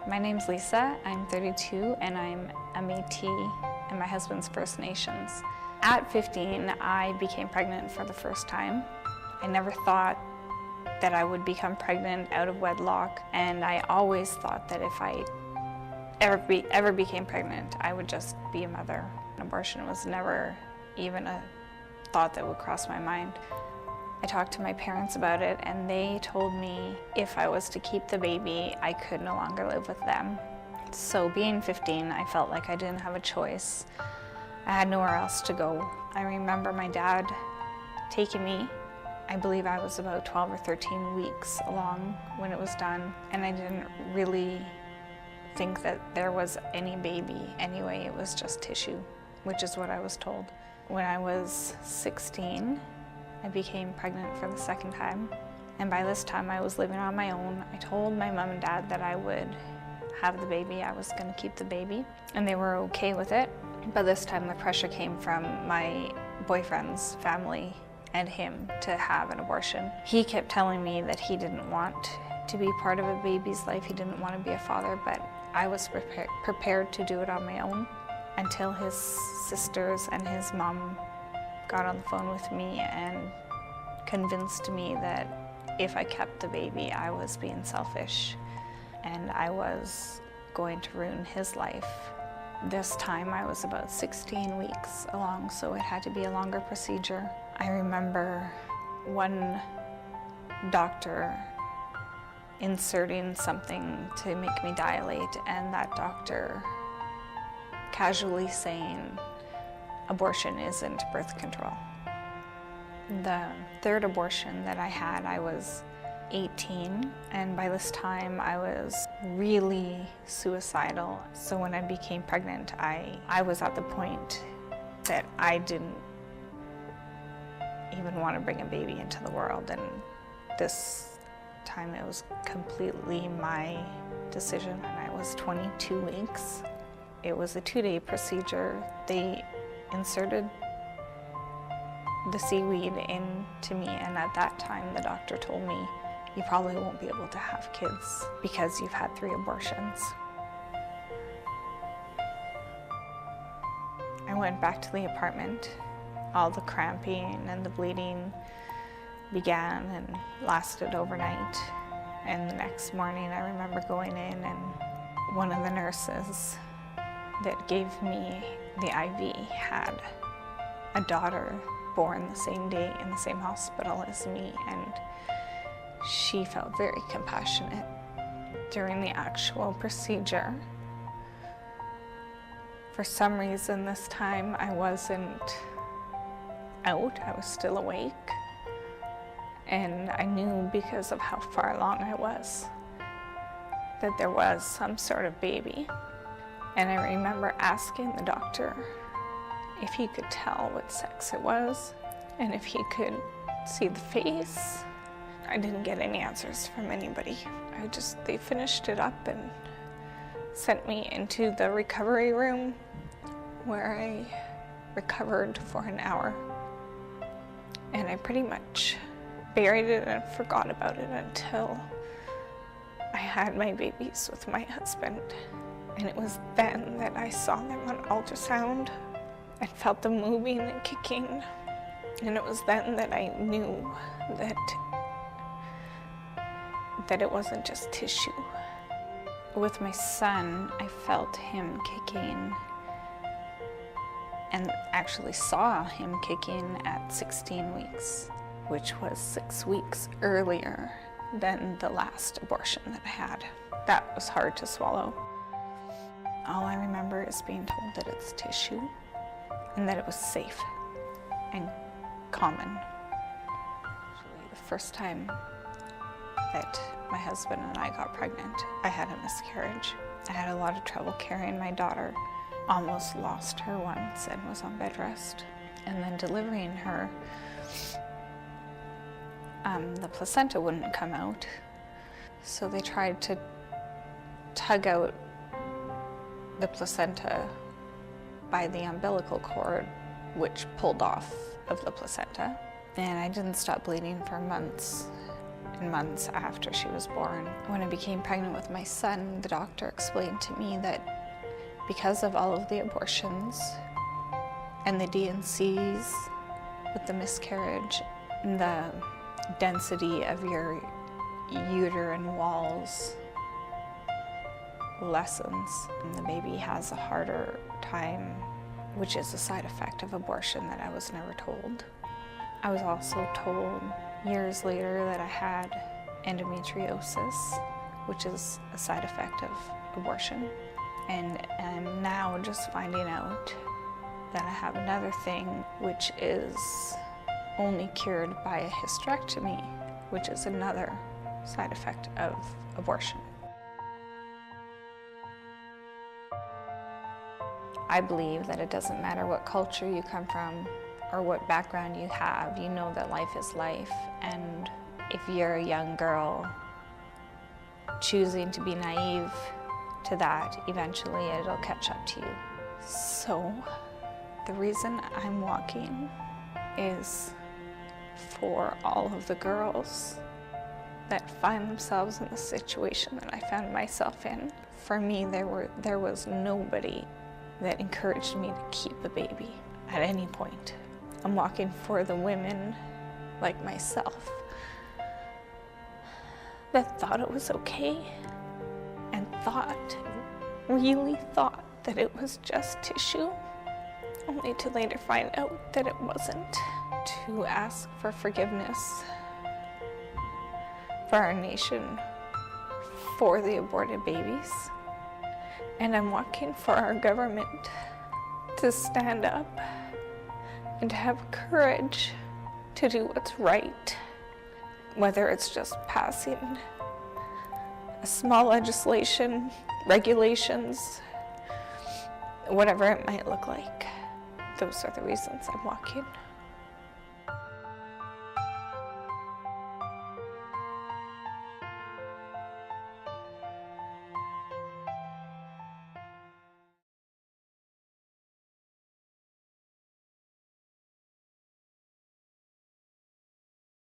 My name's Lisa, I'm 32, and I'm a Metis and my husband's First Nations. At 15, I became pregnant for the first time. I never thought that I would become pregnant out of wedlock, and I always thought that if I ever became pregnant, I would just be a mother. Abortion was never even a thought that would cross my mind. I talked to my parents about it, and they told me if I was to keep the baby, I could no longer live with them. So being 15, I felt like I didn't have a choice. I had nowhere else to go. I remember my dad taking me. I believe I was about 12 or 13 weeks along when it was done, and I didn't really think that there was any baby anyway. It was just tissue, which is what I was told. When I was 16, I became pregnant for the second time, and by this time I was living on my own. I told my mom and dad that I would have the baby, I was going to keep the baby, and they were okay with it. But this time the pressure came from my boyfriend's family and him to have an abortion. He kept telling me that he didn't want to be part of a baby's life, he didn't want to be a father, but I was prepared to do it on my own until his sisters and his mom got on the phone with me and convinced me that if I kept the baby, I was being selfish and I was going to ruin his life. This time I was about 16 weeks along, so it had to be a longer procedure. I remember one doctor inserting something to make me dilate, and that doctor casually saying, abortion isn't birth control. The third abortion that I had, I was 18, and by this time I was really suicidal. So when I became pregnant, I was at the point that I didn't even want to bring a baby into the world, and this time it was completely my decision. And I was 22 weeks. It was a 2-day procedure. They inserted the seaweed into me, and at that time the doctor told me, you probably won't be able to have kids because you've had 3 abortions. I went back to the apartment. All the cramping and the bleeding began and lasted overnight. And the next morning I remember going in, and one of the nurses that gave me the IV had a daughter born the same day in the same hospital as me, and she felt very compassionate. During the actual procedure, for some reason this time I wasn't out, I was still awake, and I knew because of how far along I was that there was some sort of baby. And I remember asking the doctor if he could tell what sex it was and if he could see the face. I didn't get any answers from anybody. They finished it up and sent me into the recovery room where I recovered for an hour. And I pretty much buried it and forgot about it until I had my babies with my husband. And it was then that I saw them on ultrasound and felt them moving and kicking. And it was then that I knew that it wasn't just tissue. With my son, I felt him kicking and actually saw him kicking at 16 weeks, which was 6 weeks earlier than the last abortion that I had. That was hard to swallow. All I remember is being told that it's tissue and that it was safe and common. Actually, the first time that my husband and I got pregnant, I had a miscarriage. I had a lot of trouble carrying my daughter. Almost lost her once and was on bed rest. And then delivering her, the placenta wouldn't come out. So they tried to tug out the placenta by the umbilical cord, which pulled off of the placenta. And I didn't stop bleeding for months. 7 months after she was born. When I became pregnant with my son, the doctor explained to me that because of all of the abortions and the D&Cs with the miscarriage, the density of your uterine walls lessens, and the baby has a harder time, which is a side effect of abortion that I was never told. I was also told years later that I had endometriosis, which is a side effect of abortion. And I'm now just finding out that I have another thing, which is only cured by a hysterectomy, which is another side effect of abortion. I believe that it doesn't matter what culture you come from or what background you have, you know that life is life. And if you're a young girl choosing to be naive to that, eventually it'll catch up to you. So the reason I'm walking is for all of the girls that find themselves in the situation that I found myself in. For me, there was nobody that encouraged me to keep a baby at any point. I'm walking for the women like myself that thought it was okay and really thought that it was just tissue, only to later find out that it wasn't. To ask for forgiveness for our nation, for the aborted babies. And I'm walking for our government to stand up and to have courage to do what's right, whether it's just passing a small legislation, regulations, whatever it might look like. Those are the reasons I'm walking.